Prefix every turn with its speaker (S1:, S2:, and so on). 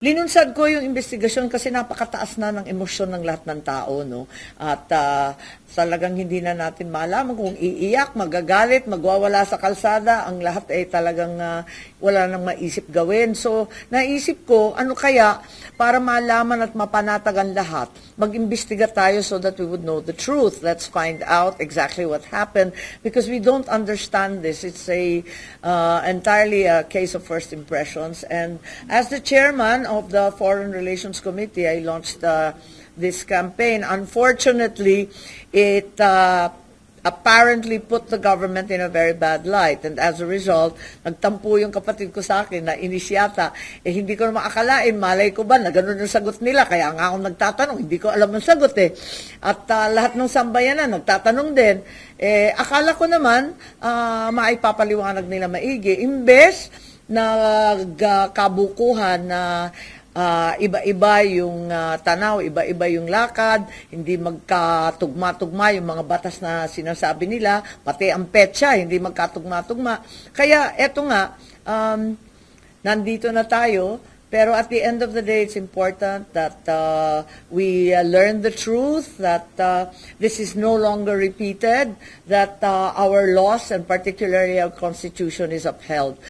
S1: Linunsad ko yung investigasyon kasi napakataas na ng emosyon ng lahat ng tao, no? At talagang hindi na natin malaman kung iiyak, magagalit, magwawala sa kalsada, ang lahat ay talagang wala nang maisip gawin. So, naisip ko, ano kaya para malaman at mapanatag ang lahat, mag-imbestiga tayo so that we would know the truth. Let's find out exactly what happened because we don't understand this. It's entirely a case of first impressions. And as the chairman of the Foreign Relations Committee, I launched this campaign. Unfortunately, it apparently put the government in a very bad light. And as a result, nagtampo yung kapatid ko sa akin na inisyata. Hindi ko na makakalain, malay ko ba na ganun yung sagot nila. Kaya nga akong nagtatanong, hindi ko alam ang sagot eh. At lahat ng sambayanan nagtatanong din. Akala ko naman, maipapaliwanag nila maigi. Imbes na kabukuhan na iba-iba yung tanaw, iba-iba yung lakad, hindi magkatugma-tugma yung mga batas na sinasabi nila, pati ang petsa, hindi magkatugma-tugma. Kaya eto nga, nandito na tayo, pero at the end of the day, it's important that we learn the truth, that this is no longer repeated, that our laws and particularly our Constitution is upheld.